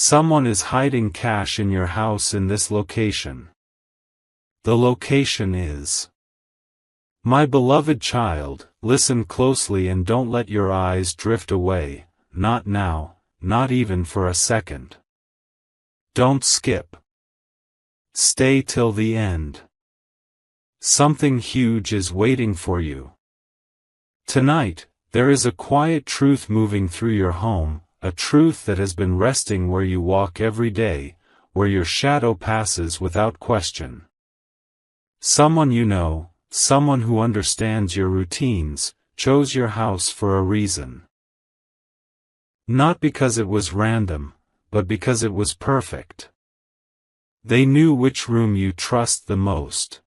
Someone is hiding cash in your house in this location. The location is. My beloved child, listen closely and don't let your eyes drift away, not now, not even for a second. Don't skip. Stay till the end. Something huge is waiting for you. Tonight, there is a quiet truth moving through your home, a truth that has been resting where you walk every day, where your shadow passes without question. Someone you know, someone who understands your routines, chose your house for a reason. Not because it was random, but because it was perfect. They knew which room you trust the most.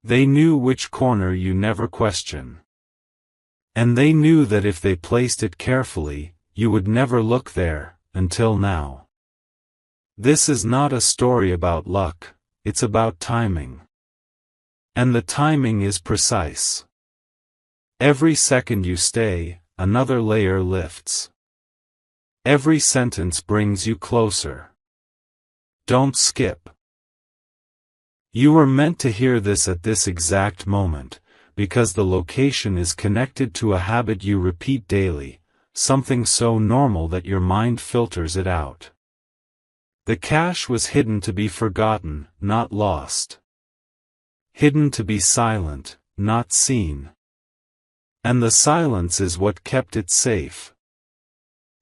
They knew which corner you never question. And they knew that if they placed it carefully, you would never look there, until now. This is not a story about luck, it's about timing. And the timing is precise. Every second you stay, another layer lifts. Every sentence brings you closer. Don't skip. You were meant to hear this at this exact moment, because the location is connected to a habit you repeat daily, something so normal that your mind filters it out. The cache was hidden to be forgotten, not lost. Hidden to be silent, not seen. And the silence is what kept it safe.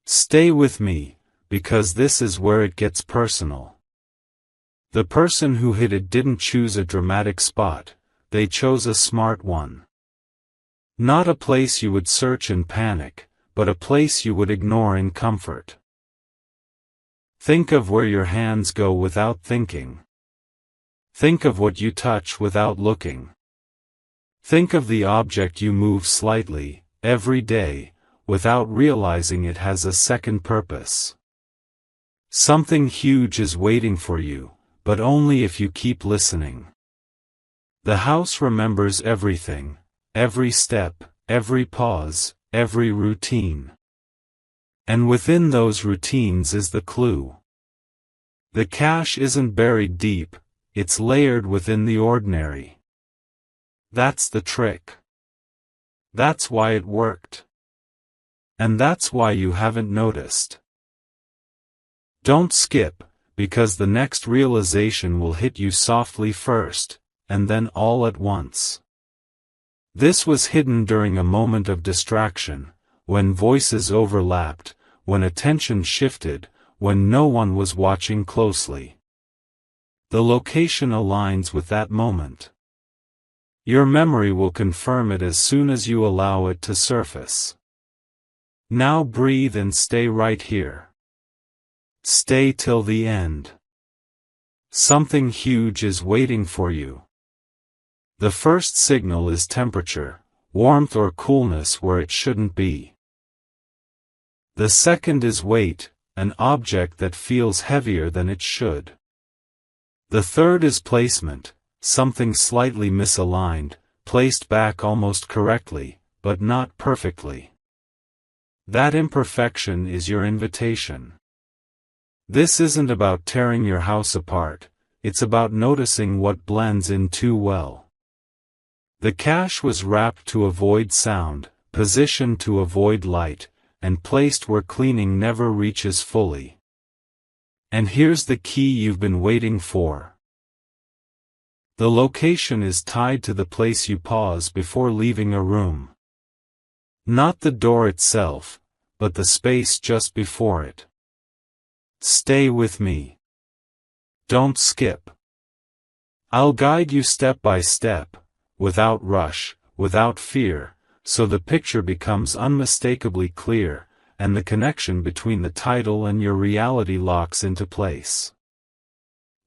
Stay with me, because this is where it gets personal. The person who hid it didn't choose a dramatic spot, they chose a smart one. Not a place you would search in panic, but a place you would ignore in comfort. Think of where your hands go without thinking. Think of what you touch without looking. Think of the object you move slightly, every day, without realizing it has a second purpose. Something huge is waiting for you, but only if you keep listening. The house remembers everything, every step, every pause, every routine. And within those routines is the clue. The cache isn't buried deep, it's layered within the ordinary. That's the trick. That's why it worked. And that's why you haven't noticed. Don't skip, because the next realization will hit you softly first, and then all at once. This was hidden during a moment of distraction, when voices overlapped, when attention shifted, when no one was watching closely. The location aligns with that moment. Your memory will confirm it as soon as you allow it to surface. Now breathe and stay right here. Stay till the end. Something huge is waiting for you. The first signal is temperature, warmth or coolness where it shouldn't be. The second is weight, an object that feels heavier than it should. The third is placement, something slightly misaligned, placed back almost correctly, but not perfectly. That imperfection is your invitation. This isn't about tearing your house apart, it's about noticing what blends in too well. The cache was wrapped to avoid sound, positioned to avoid light, and placed where cleaning never reaches fully. And here's the key you've been waiting for. The location is tied to the place you pause before leaving a room. Not the door itself, but the space just before it. Stay with me. Don't skip. I'll guide you step by step, without rush, without fear, so the picture becomes unmistakably clear, and the connection between the title and your reality locks into place.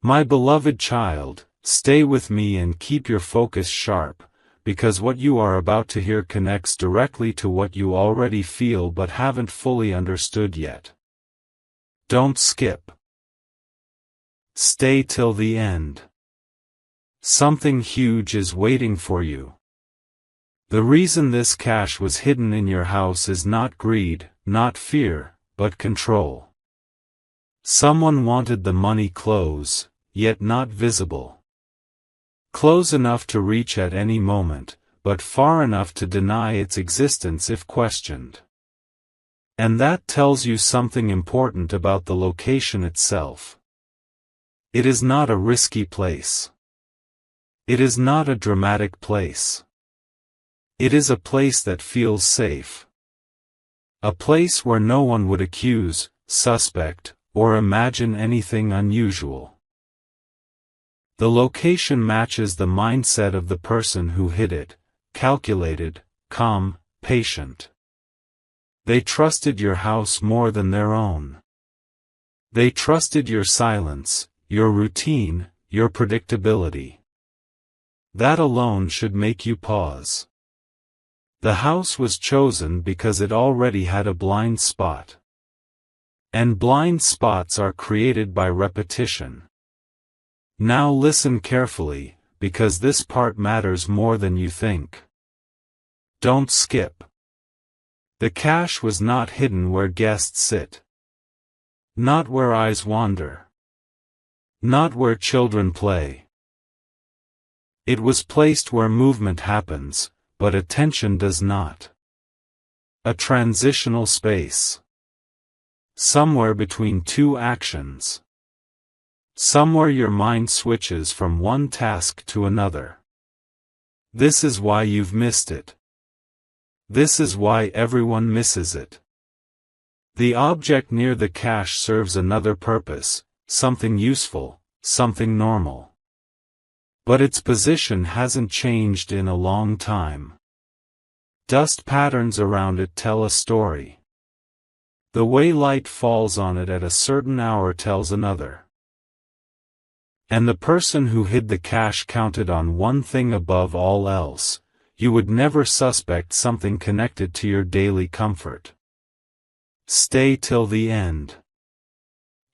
My beloved child, stay with me and keep your focus sharp, because what you are about to hear connects directly to what you already feel but haven't fully understood yet. Don't skip. Stay till the end. Something huge is waiting for you. The reason this cache was hidden in your house is not greed, not fear, but control. Someone wanted the money close, yet not visible. Close enough to reach at any moment, but far enough to deny its existence if questioned. And that tells you something important about the location itself. It is not a risky place. It is not a dramatic place. It is a place that feels safe. A place where no one would accuse, suspect, or imagine anything unusual. The location matches the mindset of the person who hid it: calculated, calm, patient. They trusted your house more than their own. They trusted your silence, your routine, your predictability. That alone should make you pause. The house was chosen because it already had a blind spot. And blind spots are created by repetition. Now listen carefully, because this part matters more than you think. Don't skip. The cash was not hidden where guests sit. Not where eyes wander. Not where children play. It was placed where movement happens, but attention does not. A transitional space. Somewhere between two actions. Somewhere your mind switches from one task to another. This is why you've missed it. This is why everyone misses it. The object near the cash serves another purpose, something useful, something normal. But its position hasn't changed in a long time. Dust patterns around it tell a story. The way light falls on it at a certain hour tells another. And the person who hid the cash counted on one thing above all else: you would never suspect something connected to your daily comfort. Stay till the end.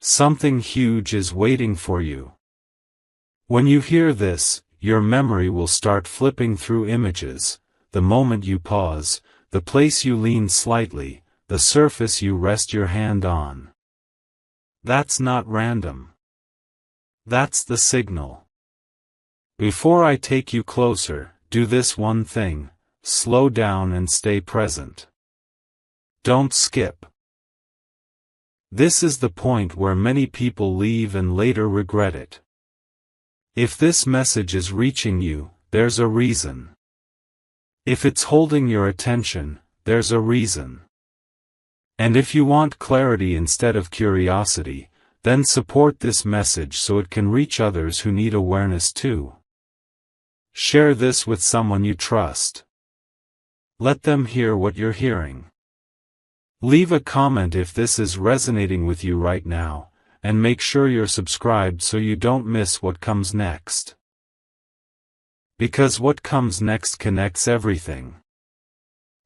Something huge is waiting for you. When you hear this, your memory will start flipping through images: the moment you pause, the place you lean slightly, the surface you rest your hand on. That's not random. That's the signal. Before I take you closer, do this one thing: slow down and stay present. Don't skip. This is the point where many people leave and later regret it. If this message is reaching you, there's a reason. If it's holding your attention, there's a reason. And if you want clarity instead of curiosity, then support this message so it can reach others who need awareness too. Share this with someone you trust. Let them hear what you're hearing. Leave a comment if this is resonating with you right now, and make sure you're subscribed so you don't miss what comes next. Because what comes next connects everything.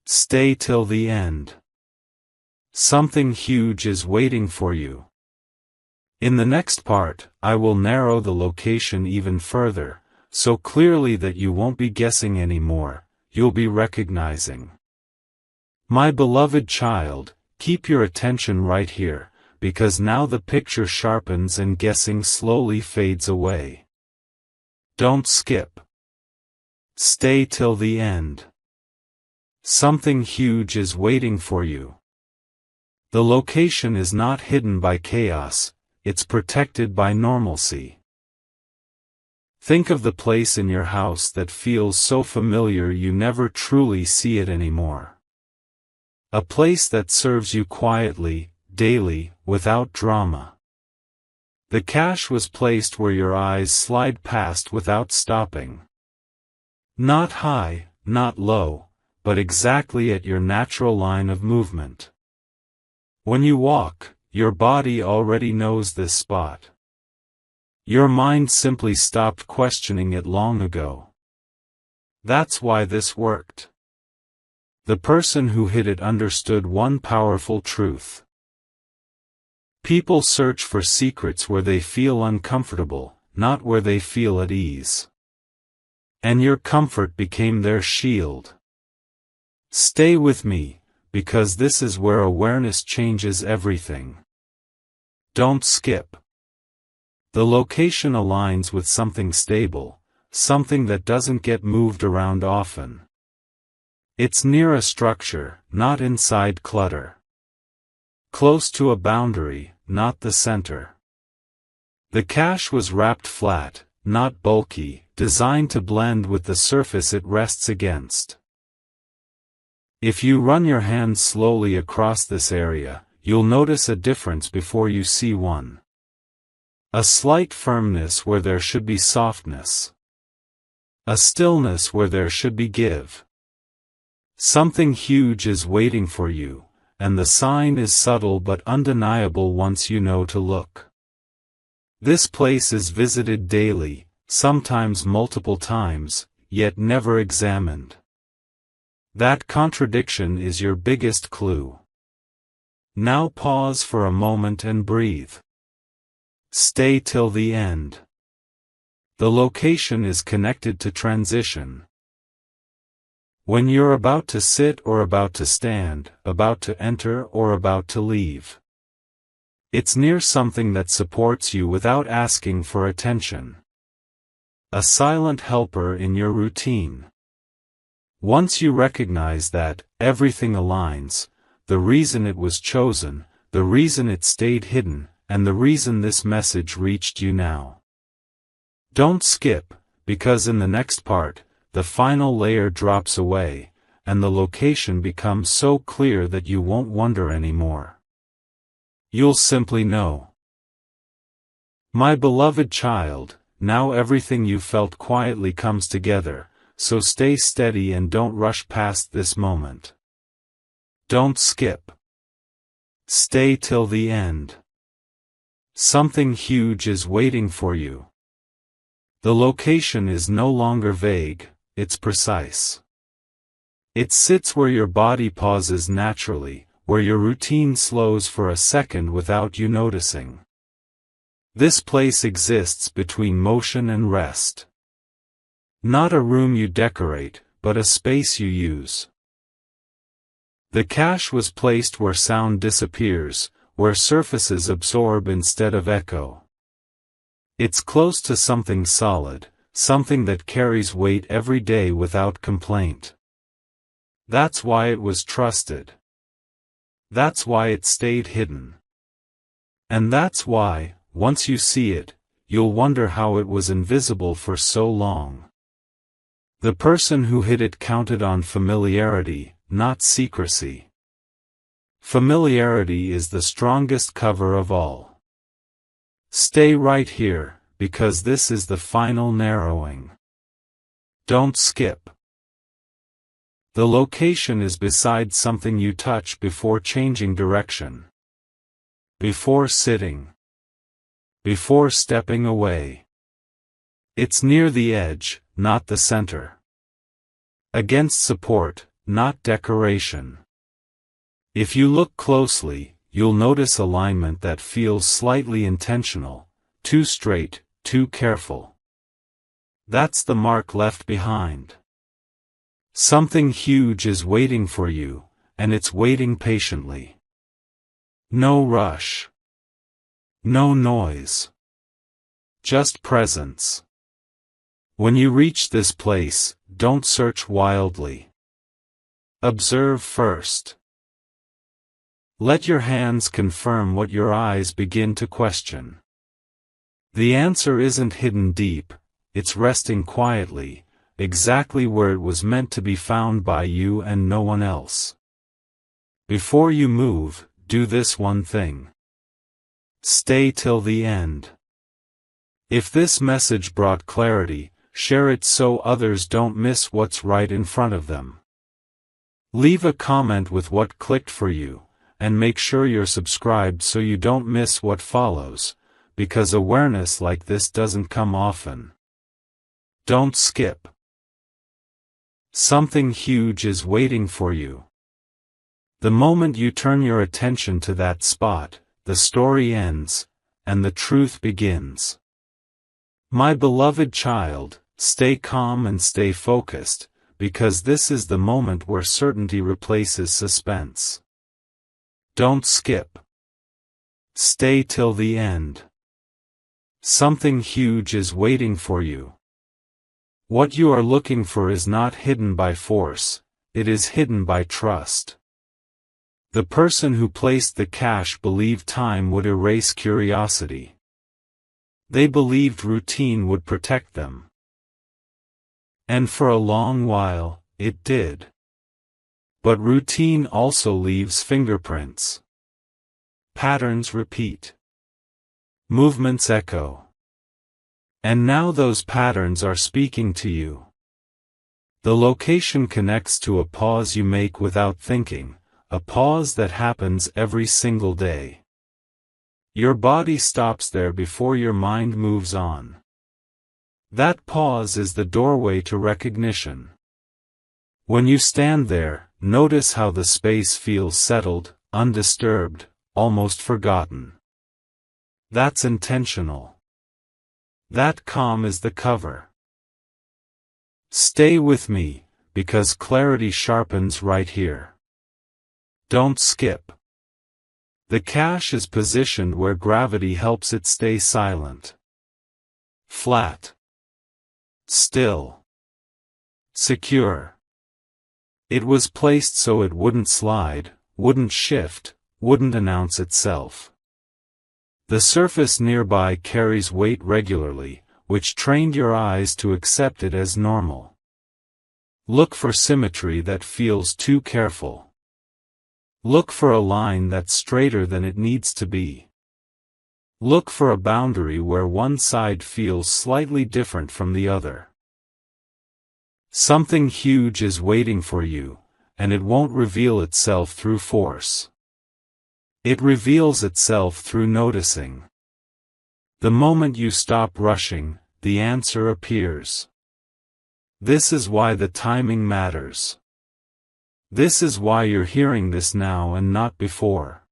Stay till the end. Something huge is waiting for you. In the next part, I will narrow the location even further, so clearly that you won't be guessing anymore, you'll be recognizing. My beloved child, keep your attention right here, because now the picture sharpens and guessing slowly fades away. Don't skip. Stay till the end. Something huge is waiting for you. The location is not hidden by chaos, it's protected by normalcy. Think of the place in your house that feels so familiar you never truly see it anymore. A place that serves you quietly, daily, without drama. The cash was placed where your eyes slide past without stopping. Not high, not low, but exactly at your natural line of movement. When you walk, your body already knows this spot. Your mind simply stopped questioning it long ago. That's why this worked. The person who hid it understood one powerful truth. People search for secrets where they feel uncomfortable, not where they feel at ease. And your comfort became their shield. Stay with me, because this is where awareness changes everything. Don't skip. The location aligns with something stable, something that doesn't get moved around often. It's near a structure, not inside clutter. Close to a boundary, not the center. The cache was wrapped flat, not bulky, designed to blend with the surface it rests against. If you run your hand slowly across this area, you'll notice a difference before you see one. A slight firmness where there should be softness. A stillness where there should be give. Something huge is waiting for you, and the sign is subtle but undeniable once you know to look. This place is visited daily, sometimes multiple times, yet never examined. That contradiction is your biggest clue. Now pause for a moment and breathe. Stay till the end. The location is connected to transition. When you're about to sit or about to stand, about to enter or about to leave. It's near something that supports you without asking for attention. A silent helper in your routine. Once you recognize that, everything aligns, the reason it was chosen, the reason it stayed hidden, and the reason this message reached you now. Don't skip, because in the next part, the final layer drops away, and the location becomes so clear that you won't wonder anymore. You'll simply know. My beloved child, now everything you felt quietly comes together, so stay steady and don't rush past this moment. Don't skip. Stay till the end. Something huge is waiting for you. The location is no longer vague, it's precise. It sits where your body pauses naturally, where your routine slows for a second without you noticing. This place exists between motion and rest. Not a room you decorate, but a space you use. The cache was placed where sound disappears, where surfaces absorb instead of echo. It's close to something solid, something that carries weight every day without complaint. That's why it was trusted. That's why it stayed hidden. And that's why, once you see it, you'll wonder how it was invisible for so long. The person who hid it counted on familiarity, not secrecy. Familiarity is the strongest cover of all. Stay right here, because this is the final narrowing. Don't skip. The location is beside something you touch before changing direction. Before sitting. Before stepping away. It's near the edge, not the center. Against support, not decoration. If you look closely, you'll notice alignment that feels slightly intentional, too straight, too careful. That's the mark left behind. Something huge is waiting for you, and it's waiting patiently. No rush. No noise. Just presence. When you reach this place, don't search wildly. Observe first. Let your hands confirm what your eyes begin to question. The answer isn't hidden deep, it's resting quietly, exactly where it was meant to be found by you and no one else. Before you move, do this one thing. Stay till the end. If this message brought clarity, share it so others don't miss what's right in front of them. Leave a comment with what clicked for you, and make sure you're subscribed so you don't miss what follows, because awareness like this doesn't come often. Don't skip. Something huge is waiting for you. The moment you turn your attention to that spot, the story ends, and the truth begins. My beloved child, stay calm and stay focused, because this is the moment where certainty replaces suspense. Don't skip. Stay till the end. Something huge is waiting for you. What you are looking for is not hidden by force, it is hidden by trust. The person who placed the cache believed time would erase curiosity. They believed routine would protect them. And for a long while, it did. But routine also leaves fingerprints. Patterns repeat. Movements echo. And now those patterns are speaking to you. The location connects to a pause you make without thinking, a pause that happens every single day. Your body stops there before your mind moves on. That pause is the doorway to recognition. When you stand there, notice how the space feels settled, undisturbed, almost forgotten. That's intentional. That calm is the cover. Stay with me, because clarity sharpens right here. Don't skip. The cache is positioned where gravity helps it stay silent. Flat. Still. Secure. It was placed so it wouldn't slide, wouldn't shift, wouldn't announce itself. The surface nearby carries weight regularly, which trained your eyes to accept it as normal. Look for symmetry that feels too careful. Look for a line that's straighter than it needs to be. Look for a boundary where one side feels slightly different from the other. Something huge is waiting for you, and it won't reveal itself through force. It reveals itself through noticing. The moment you stop rushing, the answer appears. This is why the timing matters. This is why you're hearing this now and not before.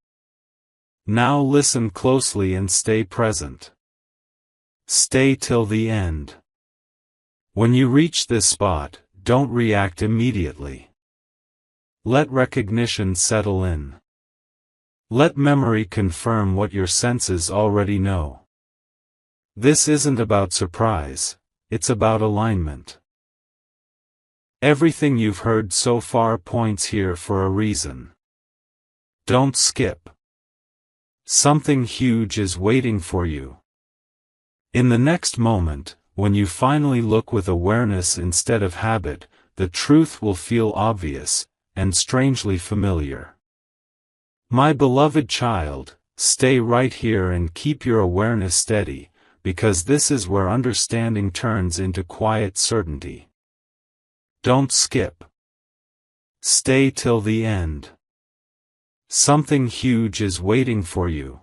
Now listen closely and stay present. Stay till the end. When you reach this spot, don't react immediately. Let recognition settle in. Let memory confirm what your senses already know. This isn't about surprise, it's about alignment. Everything you've heard so far points here for a reason. Don't skip. Something huge is waiting for you. In the next moment, when you finally look with awareness instead of habit, the truth will feel obvious, and strangely familiar. My beloved child, stay right here and keep your awareness steady, because this is where understanding turns into quiet certainty. Don't skip. Stay till the end. Something huge is waiting for you.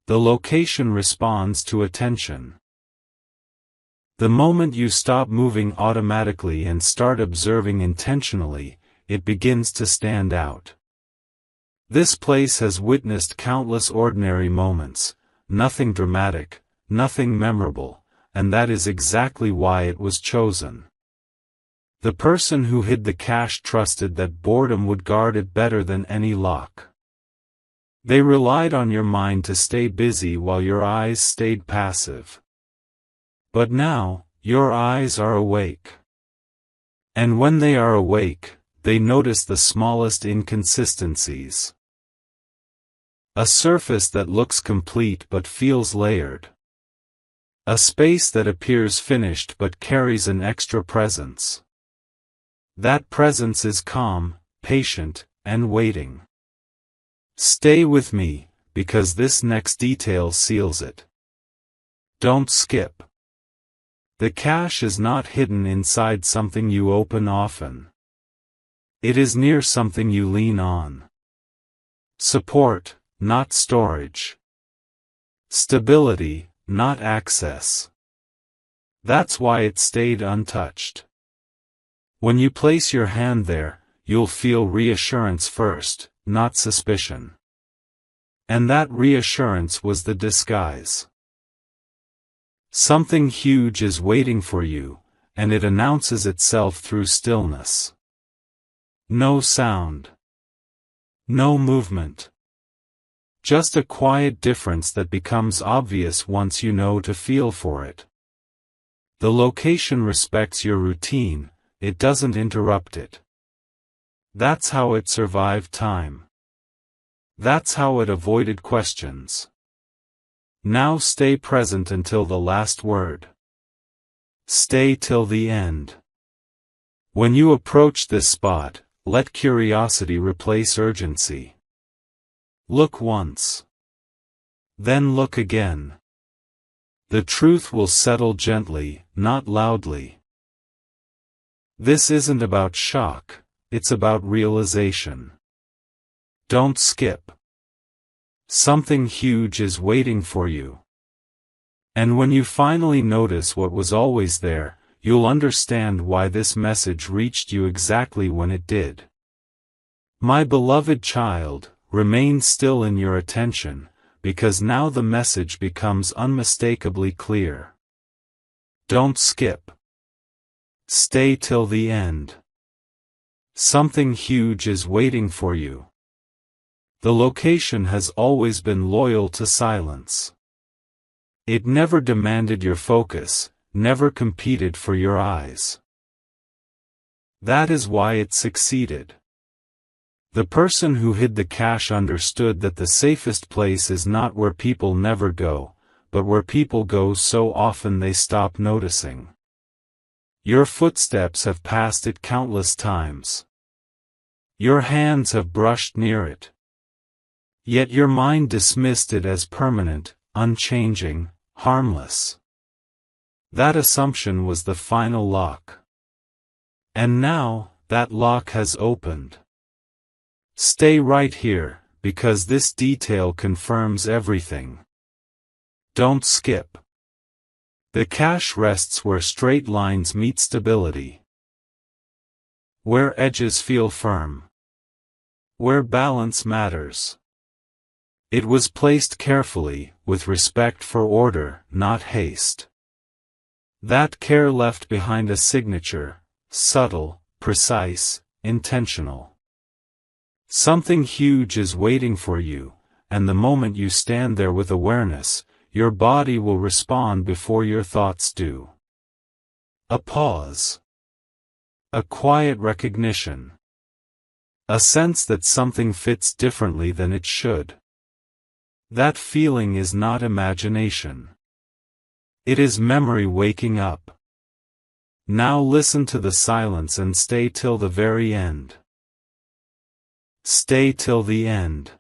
The location responds to attention. The moment you stop moving automatically and start observing intentionally, it begins to stand out. This place has witnessed countless ordinary moments, nothing dramatic, nothing memorable, and that is exactly why it was chosen. The person who hid the cache trusted that boredom would guard it better than any lock. They relied on your mind to stay busy while your eyes stayed passive. But now, your eyes are awake. And when they are awake, they notice the smallest inconsistencies. A surface that looks complete but feels layered. A space that appears finished but carries an extra presence. That presence is calm, patient, and waiting. Stay with me, because this next detail seals it. Don't skip. The cache is not hidden inside something you open often. It is near something you lean on. Support, not storage. Stability, not access. That's why it stayed untouched. When you place your hand there, you'll feel reassurance first, not suspicion. And that reassurance was the disguise. Something huge is waiting for you, and it announces itself through stillness. No sound. No movement. Just a quiet difference that becomes obvious once you know to feel for it. The location respects your routine, it doesn't interrupt it. That's how it survived time. That's how it avoided questions. Now stay present until the last word. Stay till the end. When you approach this spot, let curiosity replace urgency. Look once. Then look again. The truth will settle gently, not loudly. This isn't about shock, it's about realization. Don't skip. Something huge is waiting for you. And when you finally notice what was always there, you'll understand why this message reached you exactly when it did. My beloved child, remain still in your attention, because now the message becomes unmistakably clear. Don't skip. Stay till the end. Something huge is waiting for you. The location has always been loyal to silence. It never demanded your focus, never competed for your eyes. That is why it succeeded. The person who hid the cache understood that the safest place is not where people never go, but where people go so often they stop noticing. Your footsteps have passed it countless times. Your hands have brushed near it. Yet your mind dismissed it as permanent, unchanging, harmless. That assumption was the final lock. And now, that lock has opened. Stay right here, because this detail confirms everything. Don't skip. The cache rests where straight lines meet stability. Where edges feel firm. Where balance matters. It was placed carefully, with respect for order, not haste. That care left behind a signature, subtle, precise, intentional. Something huge is waiting for you, and the moment you stand there with awareness, your body will respond before your thoughts do. A pause. A quiet recognition. A sense that something fits differently than it should. That feeling is not imagination. It is memory waking up. Now listen to the silence and stay till the very end. Stay till the end.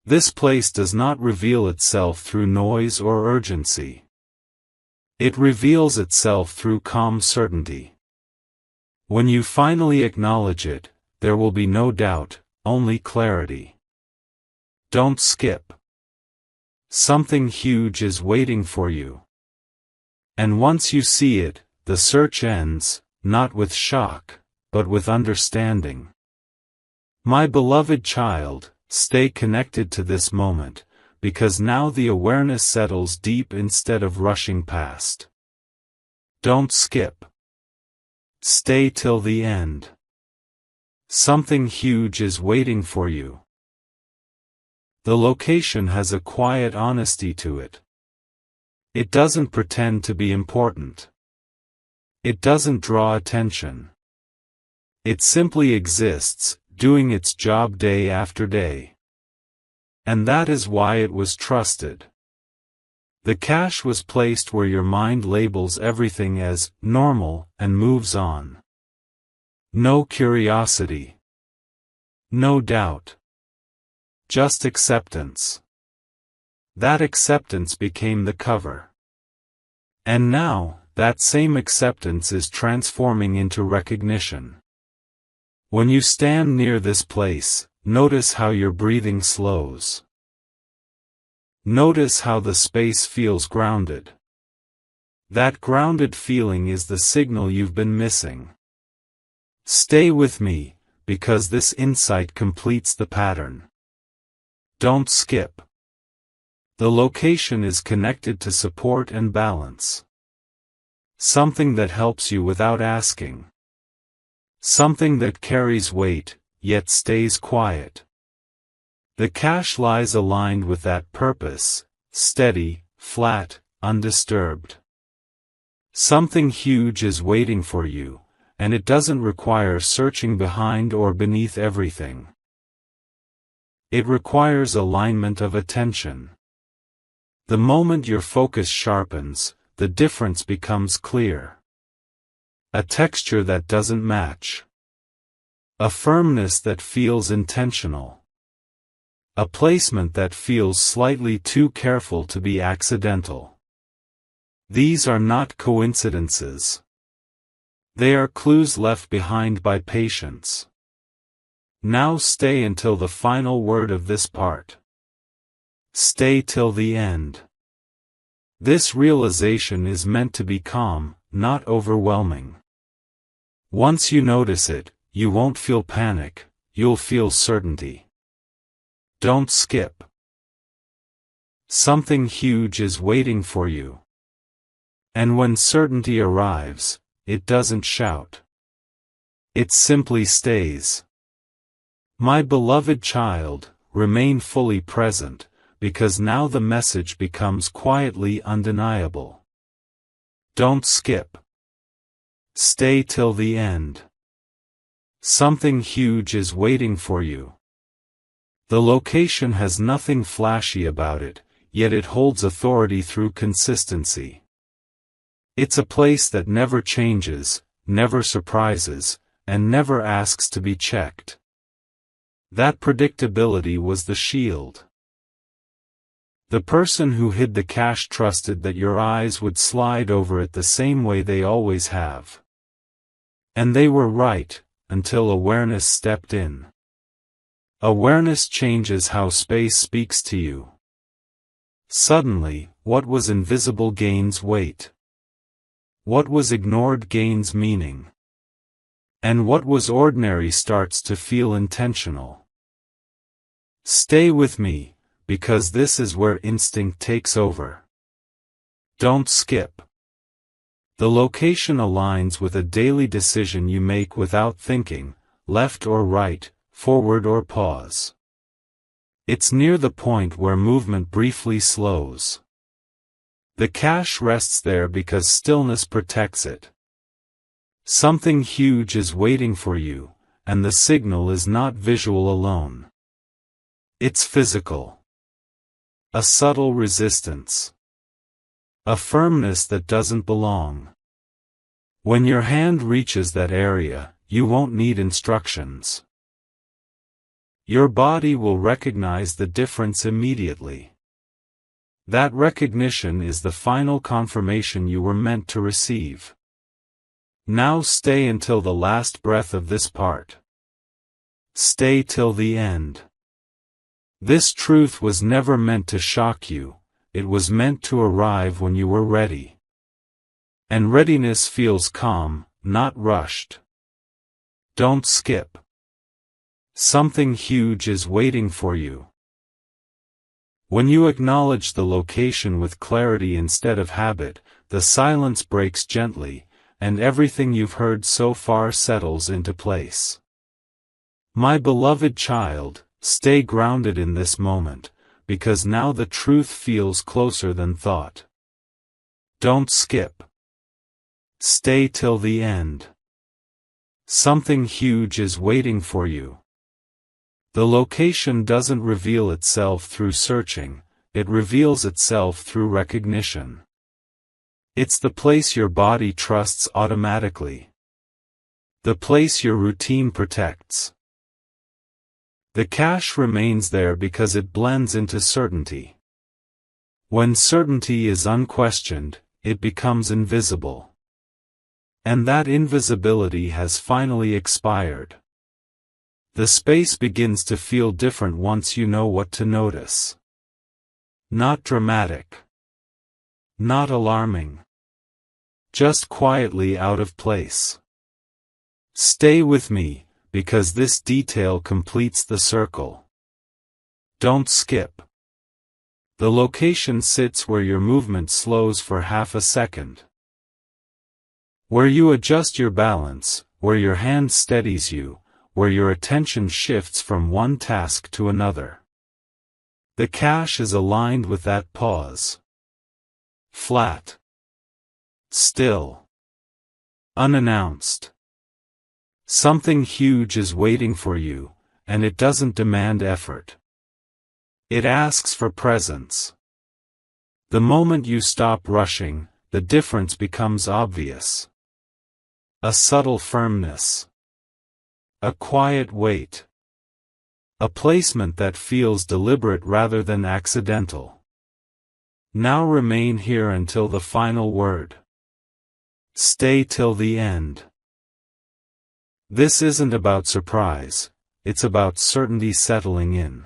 This place does not reveal itself through noise or urgency. It reveals itself through calm certainty. When you finally acknowledge it, there will be no doubt, only clarity. Don't skip. Something huge is waiting for you. And once you see it, the search ends, not with shock, but with understanding. My beloved child, stay connected to this moment, because now the awareness settles deep instead of rushing past. Don't skip. Stay till the end. Something huge is waiting for you. The location has a quiet honesty to it. It doesn't pretend to be important. It doesn't draw attention. It simply exists, doing its job day after day. And that is why it was trusted. The cache was placed where your mind labels everything as normal and moves on. No curiosity. No doubt. Just acceptance. That acceptance became the cover. And now, that same acceptance is transforming into recognition. When you stand near this place, notice how your breathing slows. Notice how the space feels grounded. That grounded feeling is the signal you've been missing. Stay with me, because this insight completes the pattern. Don't skip. The location is connected to support and balance. Something that helps you without asking. Something that carries weight, yet stays quiet. The cash lies aligned with that purpose, steady, flat, undisturbed. Something huge is waiting for you, and it doesn't require searching behind or beneath everything. It requires alignment of attention. The moment your focus sharpens, the difference becomes clear. A texture that doesn't match. A firmness that feels intentional. A placement that feels slightly too careful to be accidental. These are not coincidences. They are clues left behind by patience. Now stay until the final word of this part. Stay till the end. This realization is meant to be calm, not overwhelming. Once you notice it, you won't feel panic, you'll feel certainty. Don't skip. Something huge is waiting for you. And when certainty arrives, it doesn't shout. It simply stays. My beloved child, remain fully present, because now the message becomes quietly undeniable. Don't skip. Stay till the end. Something huge is waiting for you. The location has nothing flashy about it, yet it holds authority through consistency. It's a place that never changes, never surprises, and never asks to be checked. That predictability was the shield. The person who hid the cash trusted that your eyes would slide over it the same way they always have. And they were right, until awareness stepped in. Awareness changes how space speaks to you. Suddenly, what was invisible gains weight. What was ignored gains meaning. And what was ordinary starts to feel intentional. Stay with me, because this is where instinct takes over. Don't skip. The location aligns with a daily decision you make without thinking, left or right, forward or pause. It's near the point where movement briefly slows. The cash rests there because stillness protects it. Something huge is waiting for you, and the signal is not visual alone. It's physical. A subtle resistance. A firmness that doesn't belong. When your hand reaches that area, you won't need instructions. Your body will recognize the difference immediately. That recognition is the final confirmation you were meant to receive. Now stay until the last breath of this part. Stay till the end. This truth was never meant to shock you, it was meant to arrive when you were ready. And readiness feels calm, not rushed. Don't skip. Something huge is waiting for you. When you acknowledge the location with clarity instead of habit, the silence breaks gently, and everything you've heard so far settles into place. My beloved child, stay grounded in this moment, because now the truth feels closer than thought. Don't skip. Stay till the end. Something huge is waiting for you. The location doesn't reveal itself through searching, it reveals itself through recognition. It's the place your body trusts automatically. The place your routine protects. The cash remains there because it blends into certainty. When certainty is unquestioned, it becomes invisible. And that invisibility has finally expired. The space begins to feel different once you know what to notice. Not dramatic. Not alarming. Just quietly out of place. Stay with me, because this detail completes the circle. Don't skip. The location sits where your movement slows for half a second. Where you adjust your balance, where your hand steadies you, where your attention shifts from one task to another. The cache is aligned with that pause. Flat. Still. Unannounced. Something huge is waiting for you, and it doesn't demand effort. It asks for presence. The moment you stop rushing, the difference becomes obvious. A subtle firmness. A quiet weight. A placement that feels deliberate rather than accidental. Now remain here until the final word. Stay till the end. This isn't about surprise, it's about certainty settling in.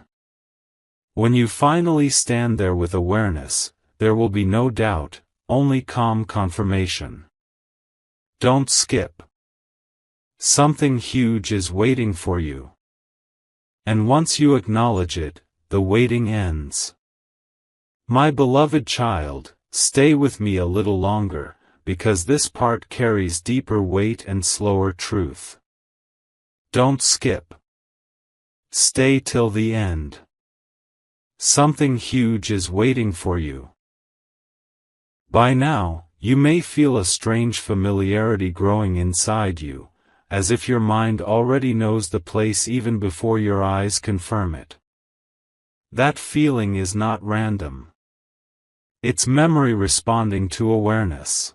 When you finally stand there with awareness, there will be no doubt, only calm confirmation. Don't skip. Something huge is waiting for you. And once you acknowledge it, the waiting ends. My beloved child, stay with me a little longer, because this part carries deeper weight and slower truth. Don't skip. Stay till the end. Something huge is waiting for you. By now, you may feel a strange familiarity growing inside you, as if your mind already knows the place even before your eyes confirm it. That feeling is not random. It's memory responding to awareness.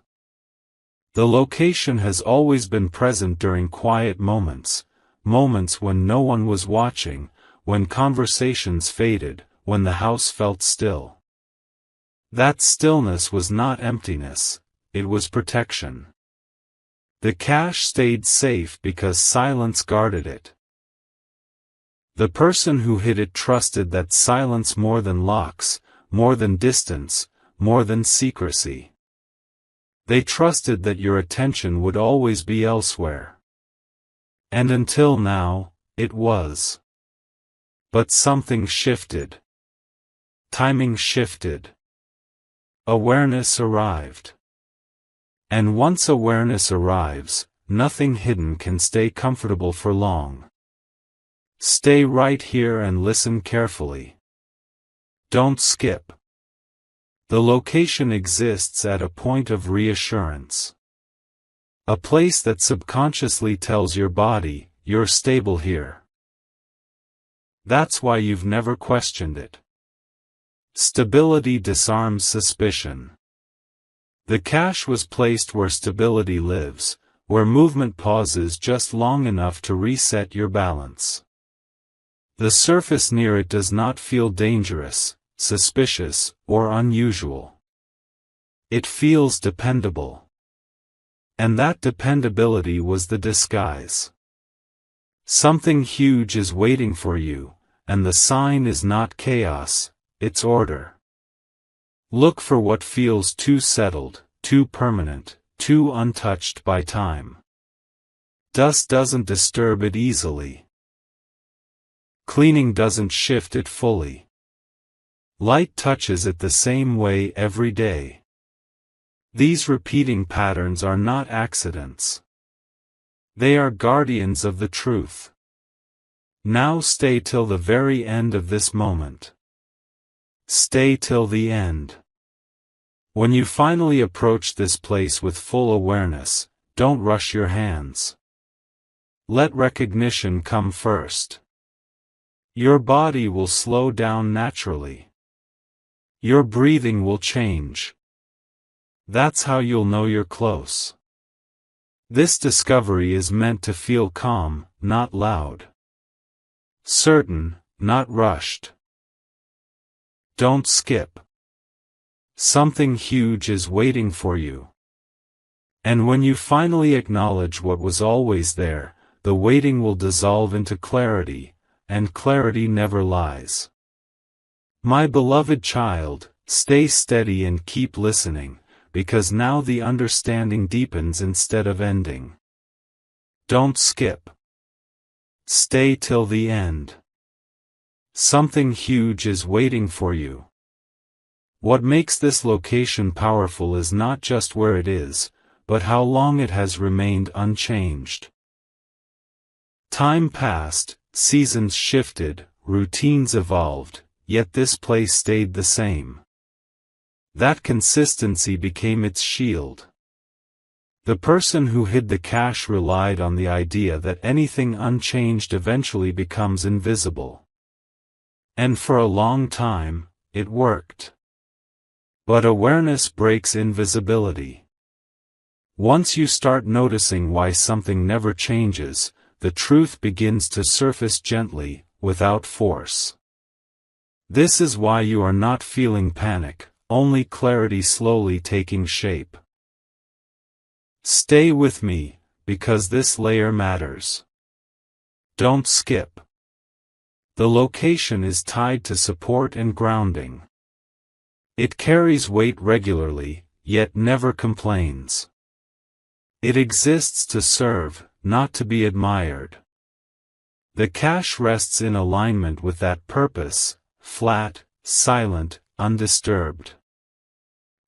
The location has always been present during quiet moments, moments when no one was watching, when conversations faded, when the house felt still. That stillness was not emptiness, it was protection. The cache stayed safe because silence guarded it. The person who hid it trusted that silence more than locks, more than distance, more than secrecy. They trusted that your attention would always be elsewhere. And until now, it was. But something shifted. Timing shifted. Awareness arrived. And once awareness arrives, nothing hidden can stay comfortable for long. Stay right here and listen carefully. Don't skip. The location exists at a point of reassurance. A place that subconsciously tells your body, you're stable here. That's why you've never questioned it. Stability disarms suspicion. The cache was placed where stability lives, where movement pauses just long enough to reset your balance. The surface near it does not feel dangerous, suspicious, or unusual. It feels dependable. And that dependability was the disguise. Something huge is waiting for you, and the sign is not chaos, it's order. Look for what feels too settled, too permanent, too untouched by time. Dust doesn't disturb it easily. Cleaning doesn't shift it fully. Light touches it the same way every day. These repeating patterns are not accidents. They are guardians of the truth. Now stay till the very end of this moment. Stay till the end. When you finally approach this place with full awareness, don't rush your hands. Let recognition come first. Your body will slow down naturally. Your breathing will change. That's how you'll know you're close. This discovery is meant to feel calm, not loud. Certain, not rushed. Don't skip. Something huge is waiting for you. And when you finally acknowledge what was always there, the waiting will dissolve into clarity, and clarity never lies. My beloved child, stay steady and keep listening, because now the understanding deepens instead of ending. Don't skip. Stay till the end. Something huge is waiting for you. What makes this location powerful is not just where it is, but how long it has remained unchanged. Time passed, seasons shifted, routines evolved, yet this place stayed the same. That consistency became its shield. The person who hid the cash relied on the idea that anything unchanged eventually becomes invisible. And for a long time, it worked. But awareness breaks invisibility. Once you start noticing why something never changes, the truth begins to surface gently, without force. This is why you are not feeling panic, only clarity slowly taking shape. Stay with me, because this layer matters. Don't skip. The location is tied to support and grounding. It carries weight regularly, yet never complains. It exists to serve, not to be admired. The cache rests in alignment with that purpose, flat, silent, undisturbed.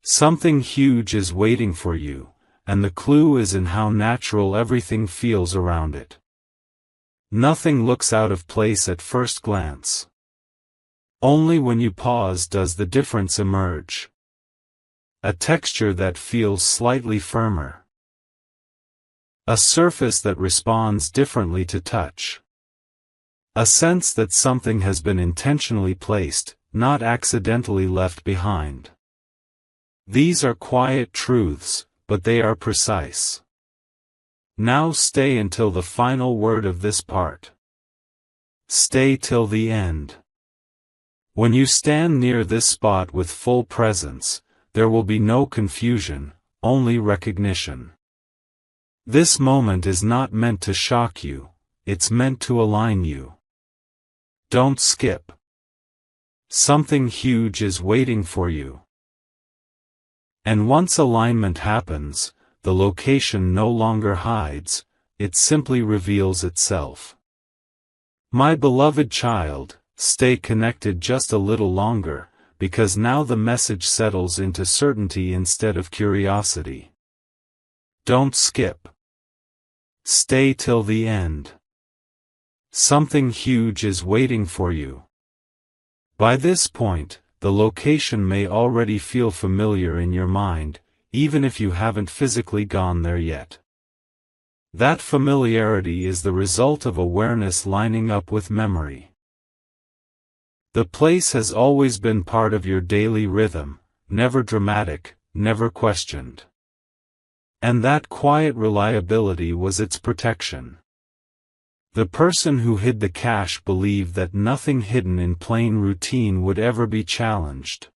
Something huge is waiting for you, and the clue is in how natural everything feels around it. Nothing looks out of place at first glance. Only when you pause does the difference emerge. A texture that feels slightly firmer. A surface that responds differently to touch. A sense that something has been intentionally placed, not accidentally left behind. These are quiet truths, but they are precise. Now stay until the final word of this part. Stay till the end. When you stand near this spot with full presence, there will be no confusion, only recognition. This moment is not meant to shock you, it's meant to align you. Don't skip. Something huge is waiting for you. And once alignment happens, the location no longer hides, it simply reveals itself. My beloved child, stay connected just a little longer, because now the message settles into certainty instead of curiosity. Don't skip. Stay till the end. Something huge is waiting for you. By this point, the location may already feel familiar in your mind, even if you haven't physically gone there yet. That familiarity is the result of awareness lining up with memory. The place has always been part of your daily rhythm, never dramatic, never questioned. And that quiet reliability was its protection. The person who hid the cache believed that nothing hidden in plain routine would ever be challenged.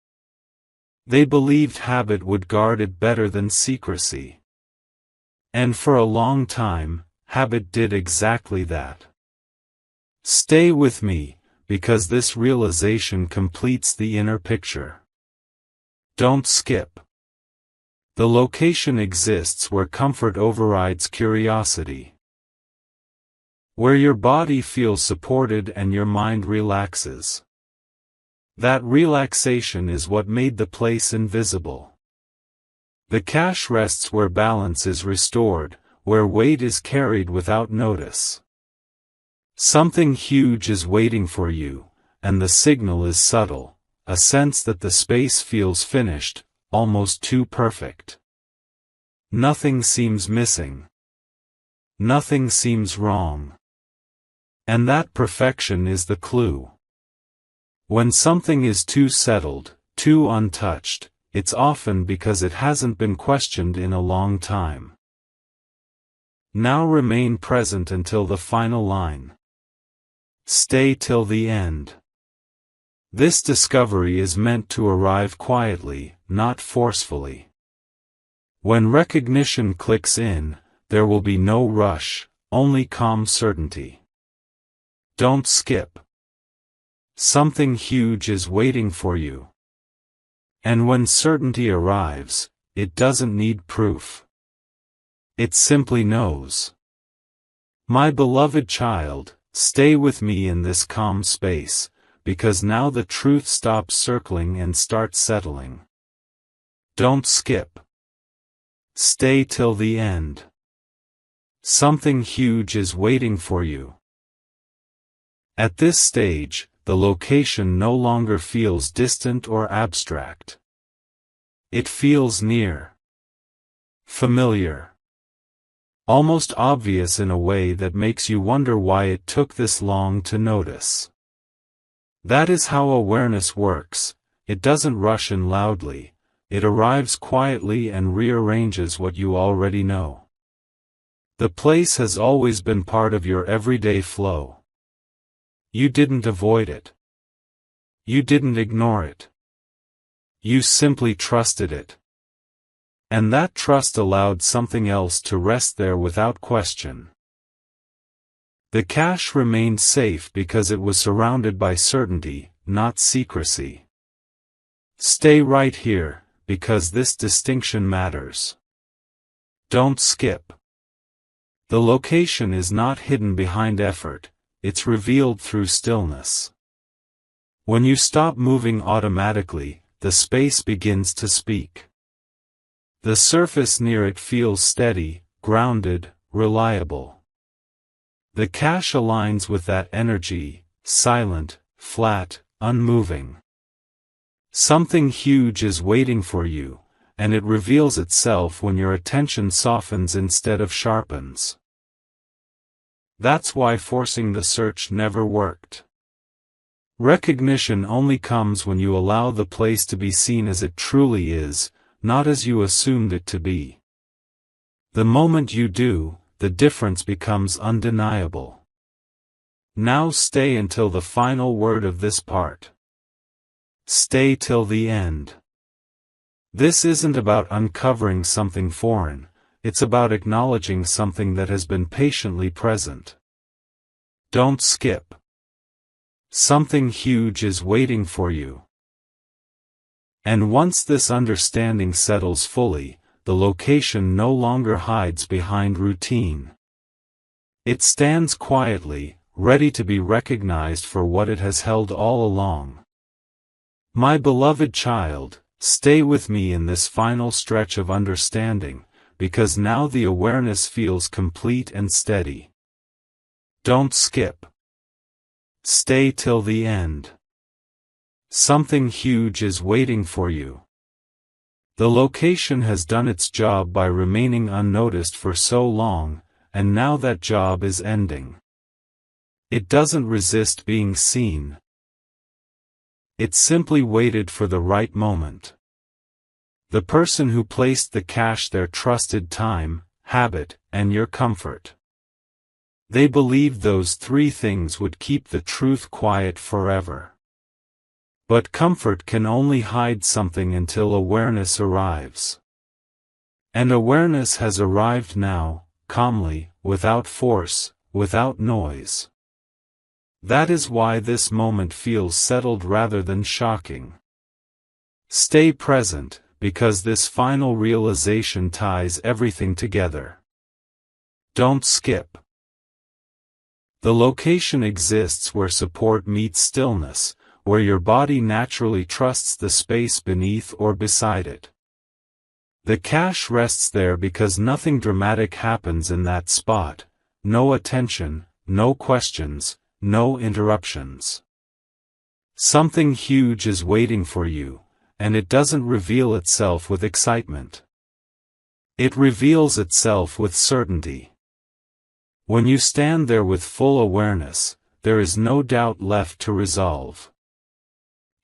They believed habit would guard it better than secrecy. And for a long time, habit did exactly that. Stay with me, because this realization completes the inner picture. Don't skip. The location exists where comfort overrides curiosity. Where your body feels supported and your mind relaxes. That relaxation is what made the place invisible. The cache rests where balance is restored, where weight is carried without notice. Something huge is waiting for you, and the signal is subtle, a sense that the space feels finished, almost too perfect. Nothing seems missing. Nothing seems wrong. And that perfection is the clue. When something is too settled, too untouched, it's often because it hasn't been questioned in a long time. Now remain present until the final line. Stay till the end. This discovery is meant to arrive quietly, not forcefully. When recognition clicks in, there will be no rush, only calm certainty. Don't skip. Something huge is waiting for you. And when certainty arrives, it doesn't need proof. It simply knows. My beloved child, stay with me in this calm space, because now the truth stops circling and starts settling. Don't skip. Stay till the end. Something huge is waiting for you. At this stage, the location no longer feels distant or abstract. It feels near, familiar, almost obvious in a way that makes you wonder why it took this long to notice. That is how awareness works. It doesn't rush in loudly, it arrives quietly and rearranges what you already know. The place has always been part of your everyday flow. You didn't avoid it. You didn't ignore it. You simply trusted it. And that trust allowed something else to rest there without question. The cache remained safe because it was surrounded by certainty, not secrecy. Stay right here, because this distinction matters. Don't skip. The location is not hidden behind effort, it's revealed through stillness. When you stop moving automatically, the space begins to speak. The surface near it feels steady, grounded, reliable. The cache aligns with that energy, silent, flat, unmoving. Something huge is waiting for you, and it reveals itself when your attention softens instead of sharpens. That's why forcing the search never worked. Recognition only comes when you allow the place to be seen as it truly is, not as you assumed it to be. The moment you do, the difference becomes undeniable. Now stay until the final word of this part. Stay till the end. This isn't about uncovering something foreign, it's about acknowledging something that has been patiently present. Don't skip. Something huge is waiting for you. And once this understanding settles fully, the location no longer hides behind routine. It stands quietly, ready to be recognized for what it has held all along. My beloved child, stay with me in this final stretch of understanding, because now the awareness feels complete and steady. Don't skip. Stay till the end. Something huge is waiting for you. The location has done its job by remaining unnoticed for so long, and now that job is ending. It doesn't resist being seen. It simply waited for the right moment. The person who placed the cache there trusted time, habit, and your comfort. They believed those three things would keep the truth quiet forever. But comfort can only hide something until awareness arrives. And awareness has arrived now, calmly, without force, without noise. That is why this moment feels settled rather than shocking. Stay present, because this final realization ties everything together. Don't skip. The location exists where support meets stillness, where your body naturally trusts the space beneath or beside it. The cache rests there because nothing dramatic happens in that spot, no attention, no questions, no interruptions. Something huge is waiting for you, and it doesn't reveal itself with excitement. It reveals itself with certainty. When you stand there with full awareness, there is no doubt left to resolve.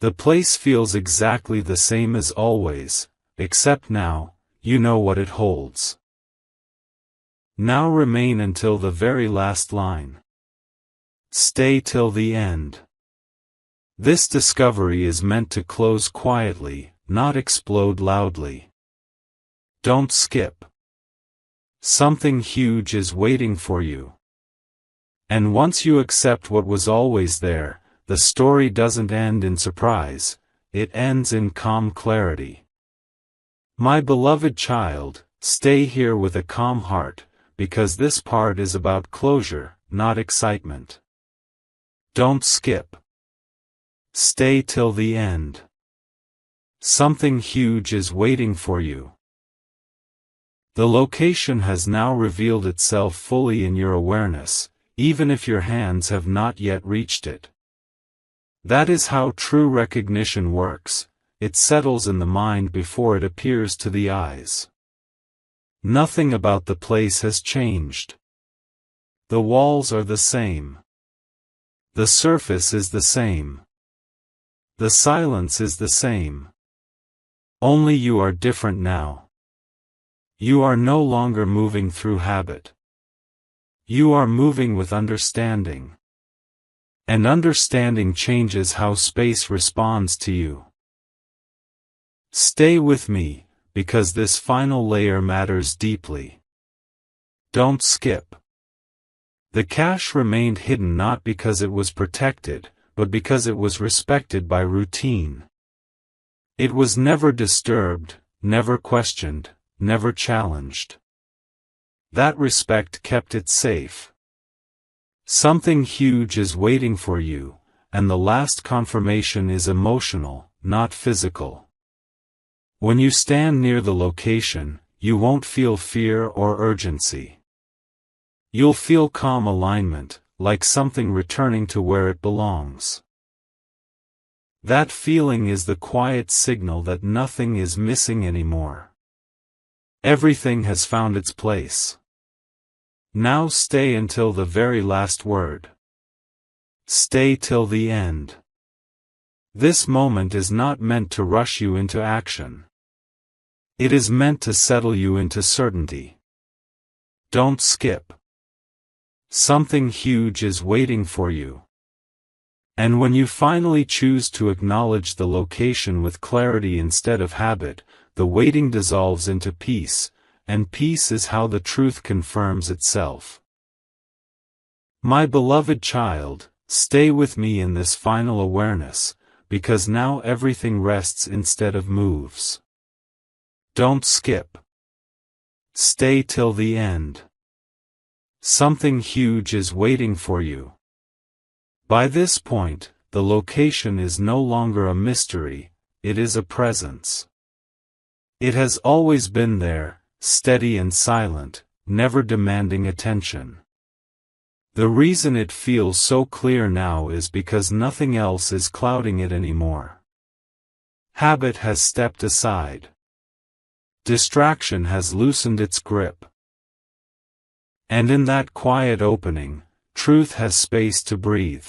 The place feels exactly the same as always, except now, you know what it holds. Now remain until the very last line. Stay till the end. This discovery is meant to close quietly, not explode loudly. Don't skip. Something huge is waiting for you. And once you accept what was always there, the story doesn't end in surprise, it ends in calm clarity. My beloved child, stay here with a calm heart, because this part is about closure, not excitement. Don't skip. Stay till the end. Something huge is waiting for you. The location has now revealed itself fully in your awareness, even if your hands have not yet reached it. That is how true recognition works. It settles in the mind before it appears to the eyes. Nothing about the place has changed. The walls are the same. The surface is the same. The silence is the same. Only you are different now. You are no longer moving through habit. You are moving with understanding. And understanding changes how space responds to you. Stay with me, because this final layer matters deeply. Don't skip. The cache remained hidden not because it was protected, but because it was respected by routine. It was never disturbed, never questioned, never challenged. That respect kept it safe. Something huge is waiting for you, and the last confirmation is emotional, not physical. When you stand near the location, you won't feel fear or urgency. You'll feel calm alignment, like something returning to where it belongs. That feeling is the quiet signal that nothing is missing anymore. Everything has found its place. Now stay until the very last word. Stay till the end. This moment is not meant to rush you into action. It is meant to settle you into certainty. Don't skip. Something huge is waiting for you. And when you finally choose to acknowledge the location with clarity instead of habit, the waiting dissolves into peace, and peace is how the truth confirms itself. My beloved child, stay with me in this final awareness, because now everything rests instead of moves. Don't skip. Stay till the end. Something huge is waiting for you. By this point, the location is no longer a mystery, it is a presence. It has always been there, steady and silent, never demanding attention. The reason it feels so clear now is because nothing else is clouding it anymore. Habit has stepped aside. Distraction has loosened its grip. And in that quiet opening, truth has space to breathe.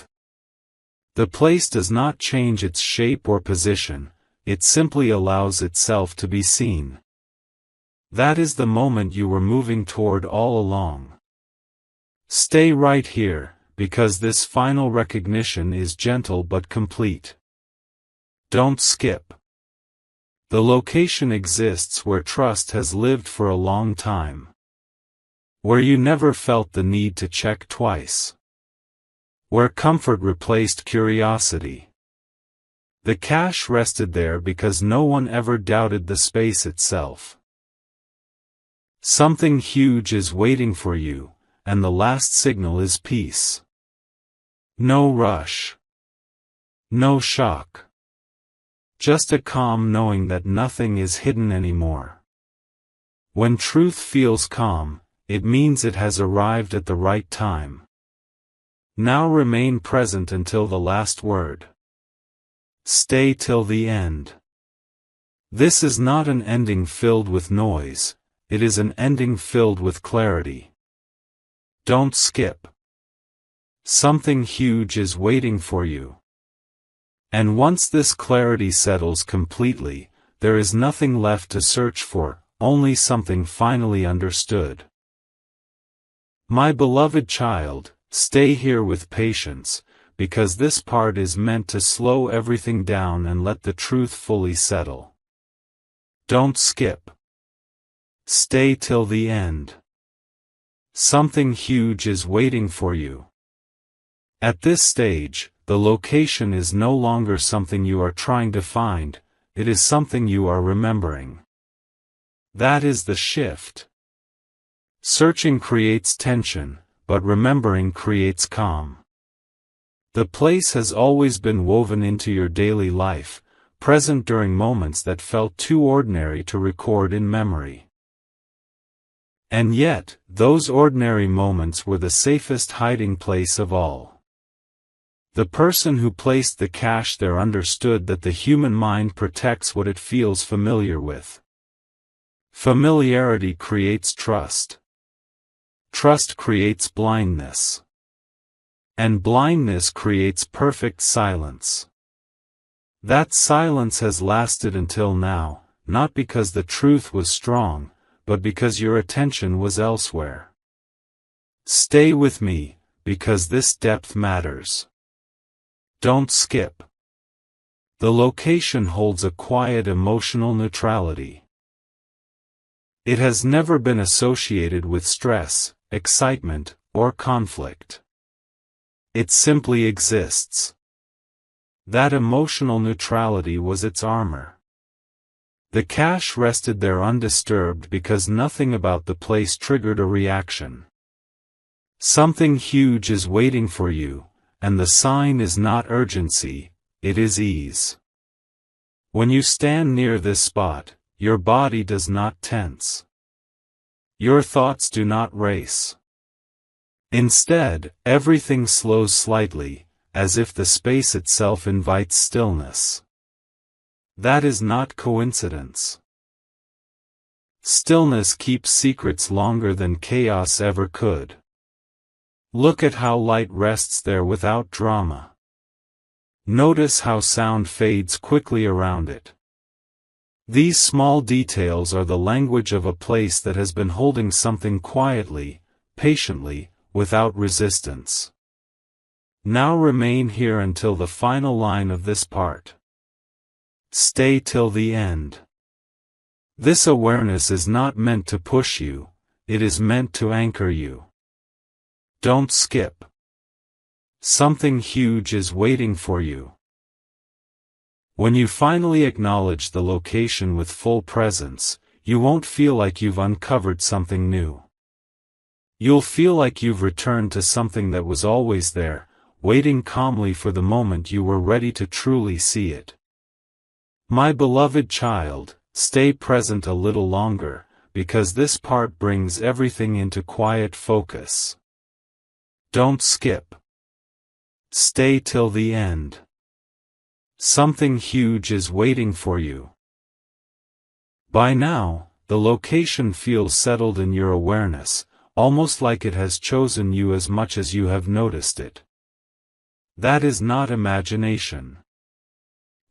The place does not change its shape or position, it simply allows itself to be seen. That is the moment you were moving toward all along. Stay right here, because this final recognition is gentle but complete. Don't skip. The location exists where trust has lived for a long time. Where you never felt the need to check twice. Where comfort replaced curiosity. The cache rested there because no one ever doubted the space itself. Something huge is waiting for you, and the last signal is peace. No rush. No shock. Just a calm knowing that nothing is hidden anymore. When truth feels calm, it means it has arrived at the right time. Now remain present until the last word. Stay till the end. This is not an ending filled with noise, it is an ending filled with clarity. Don't skip. Something huge is waiting for you. And once this clarity settles completely, there is nothing left to search for, only something finally understood. My beloved child, stay here with patience, because this part is meant to slow everything down and let the truth fully settle. Don't skip. Stay till the end. Something huge is waiting for you. At this stage, the location is no longer something you are trying to find, it is something you are remembering. That is the shift. Searching creates tension, but remembering creates calm. The place has always been woven into your daily life, present during moments that felt too ordinary to record in memory. And yet, those ordinary moments were the safest hiding place of all. The person who placed the cache there understood that the human mind protects what it feels familiar with. Familiarity creates trust. Trust creates blindness. And blindness creates perfect silence. That silence has lasted until now, not because the truth was strong, but because your attention was elsewhere. Stay with me, because this depth matters. Don't skip. The location holds a quiet emotional neutrality. It has never been associated with stress, excitement, or conflict. It simply exists. That emotional neutrality was its armor. The cache rested there undisturbed because nothing about the place triggered a reaction. Something huge is waiting for you, and the sign is not urgency, it is ease. When you stand near this spot, your body does not tense. Your thoughts do not race. Instead, everything slows slightly, as if the space itself invites stillness. That is not coincidence. Stillness keeps secrets longer than chaos ever could. Look at how light rests there without drama. Notice how sound fades quickly around it. These small details are the language of a place that has been holding something quietly, patiently, without resistance. Now remain here until the final line of this part. Stay till the end. This awareness is not meant to push you, it is meant to anchor you. Don't skip. Something huge is waiting for you. When you finally acknowledge the location with full presence, you won't feel like you've uncovered something new. You'll feel like you've returned to something that was always there, waiting calmly for the moment you were ready to truly see it. My beloved child, stay present a little longer, because this part brings everything into quiet focus. Don't skip. Stay till the end. Something huge is waiting for you. By now, the location feels settled in your awareness, almost like it has chosen you as much as you have noticed it. That is not imagination.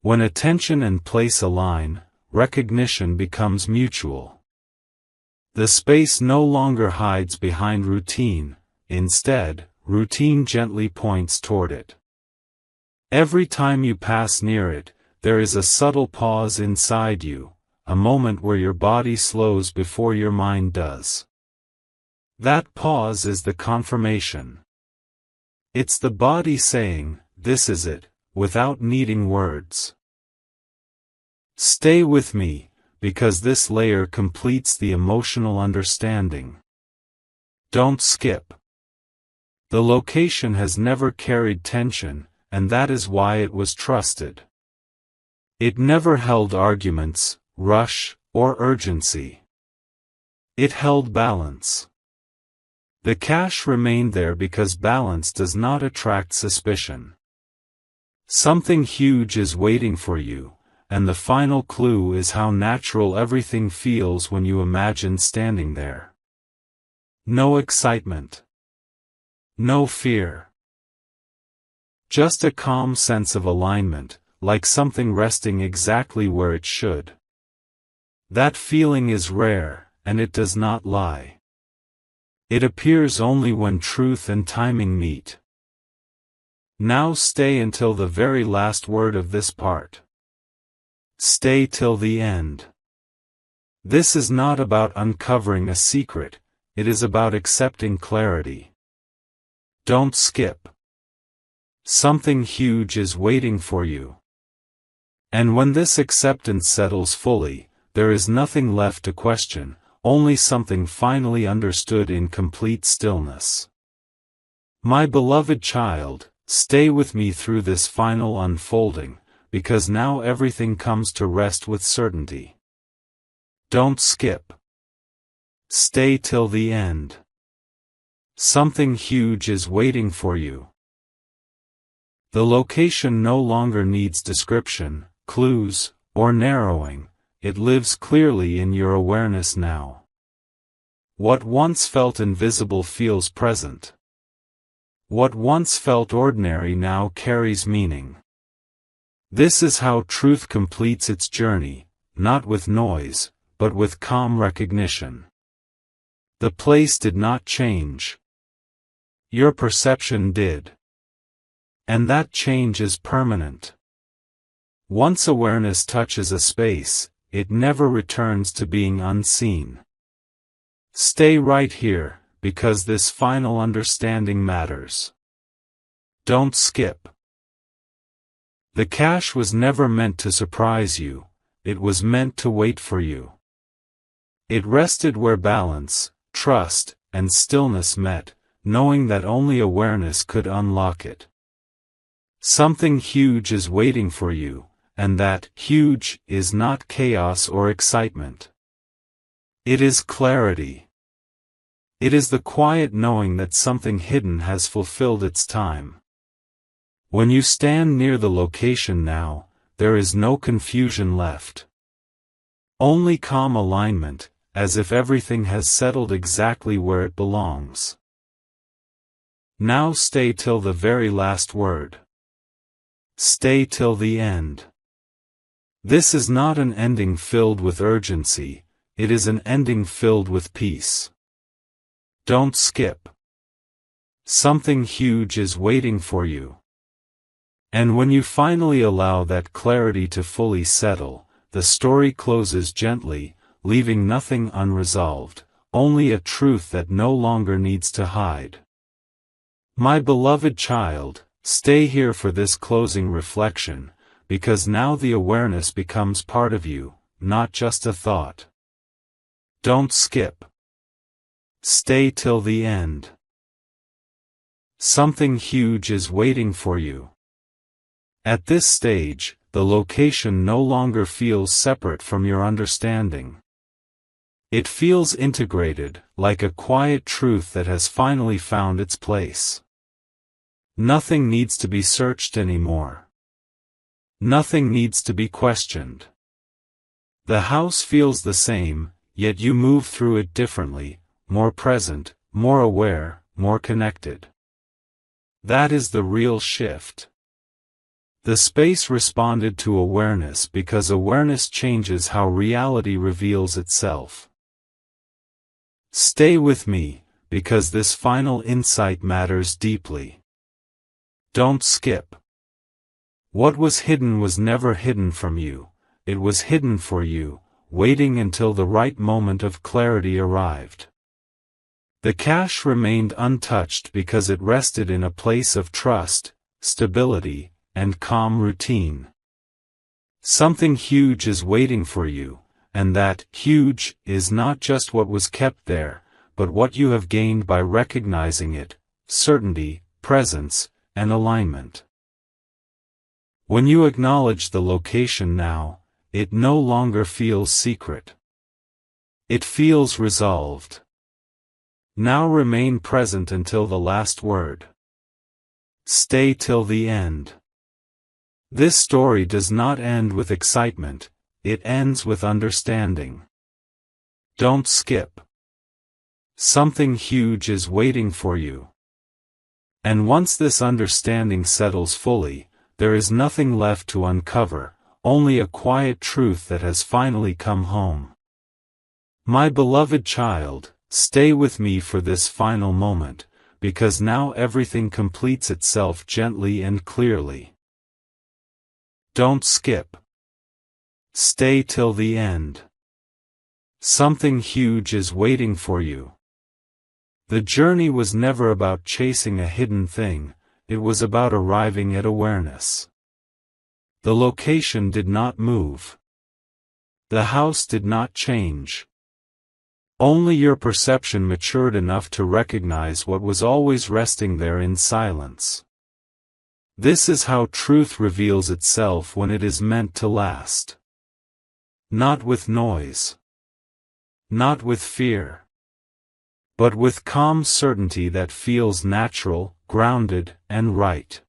When attention and place align, recognition becomes mutual. The space no longer hides behind routine, instead, routine gently points toward it. Every time you pass near it, there is a subtle pause inside you, a moment where your body slows before your mind does. That pause is the confirmation. It's the body saying, "This is it," without needing words. Stay with me, because this layer completes the emotional understanding. Don't skip. The location has never carried tension, and that is why it was trusted. It never held arguments, rush, or urgency. It held balance. The cache remained there because balance does not attract suspicion. Something huge is waiting for you, and the final clue is how natural everything feels when you imagine standing there. No excitement. No fear. Just a calm sense of alignment, like something resting exactly where it should. That feeling is rare, and it does not lie. It appears only when truth and timing meet. Now stay until the very last word of this part. Stay till the end. This is not about uncovering a secret, it is about accepting clarity. Don't skip. Something huge is waiting for you. And when this acceptance settles fully, there is nothing left to question, only something finally understood in complete stillness. My beloved child, stay with me through this final unfolding, because now everything comes to rest with certainty. Don't skip. Stay till the end. Something huge is waiting for you. The location no longer needs description, clues, or narrowing, it lives clearly in your awareness now. What once felt invisible feels present. What once felt ordinary now carries meaning. This is how truth completes its journey, not with noise, but with calm recognition. The place did not change. Your perception did. And that change is permanent. Once awareness touches a space, it never returns to being unseen. Stay right here, because this final understanding matters. Don't skip. The cache was never meant to surprise you, it was meant to wait for you. It rested where balance, trust, and stillness met, knowing that only awareness could unlock it. Something huge is waiting for you, and that huge is not chaos or excitement. It is clarity. It is the quiet knowing that something hidden has fulfilled its time. When you stand near the location now, there is no confusion left. Only calm alignment, as if everything has settled exactly where it belongs. Now stay till the very last word. Stay till the end. This is not an ending filled with urgency, it is an ending filled with peace. Don't skip. Something huge is waiting for you. And when you finally allow that clarity to fully settle, the story closes gently, leaving nothing unresolved, only a truth that no longer needs to hide. My beloved child, stay here for this closing reflection, because now the awareness becomes part of you, not just a thought. Don't skip. Stay till the end. Something huge is waiting for you. At this stage, the location no longer feels separate from your understanding. It feels integrated, like a quiet truth that has finally found its place. Nothing needs to be searched anymore. Nothing needs to be questioned. The house feels the same, yet you move through it differently, more present, more aware, more connected. That is the real shift. The space responded to awareness because awareness changes how reality reveals itself. Stay with me, because this final insight matters deeply. Don't skip. What was hidden was never hidden from you, it was hidden for you, waiting until the right moment of clarity arrived. The cache remained untouched because it rested in a place of trust, stability, and calm routine. Something huge is waiting for you, and that huge is not just what was kept there, but what you have gained by recognizing it, certainty, presence, and alignment. When you acknowledge the location now, it no longer feels secret. It feels resolved. Now remain present until the last word. Stay till the end. This story does not end with excitement, it ends with understanding. Don't skip. Something huge is waiting for you. And once this understanding settles fully, there is nothing left to uncover, only a quiet truth that has finally come home. My beloved child, stay with me for this final moment, because now everything completes itself gently and clearly. Don't skip. Stay till the end. Something huge is waiting for you. The journey was never about chasing a hidden thing, it was about arriving at awareness. The location did not move. The house did not change. Only your perception matured enough to recognize what was always resting there in silence. This is how truth reveals itself when it is meant to last. Not with noise. Not with fear. But with calm certainty that feels natural, grounded, and right.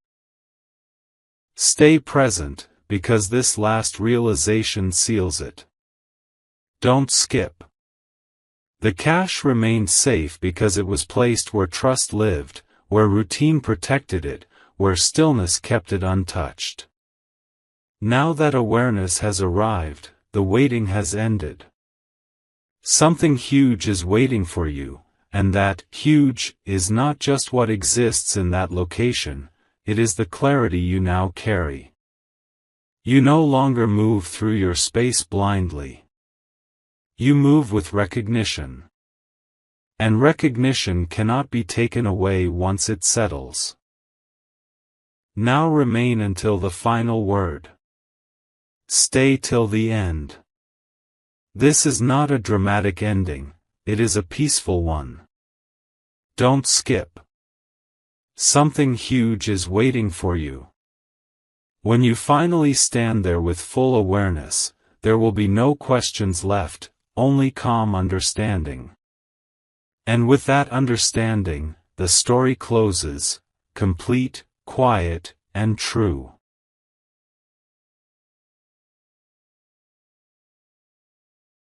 Stay present, because this last realization seals it. Don't skip. The cash remained safe because it was placed where trust lived, where routine protected it, where stillness kept it untouched. Now that awareness has arrived, the waiting has ended. Something huge is waiting for you, and that huge is not just what exists in that location, it is the clarity you now carry. You no longer move through your space blindly. You move with recognition. And recognition cannot be taken away once it settles. Now remain until the final word. Stay till the end. This is not a dramatic ending, it is a peaceful one. Don't skip. Something huge is waiting for you. When you finally stand there with full awareness, there will be no questions left, only calm understanding. And with that understanding, the story closes, complete, quiet, and true.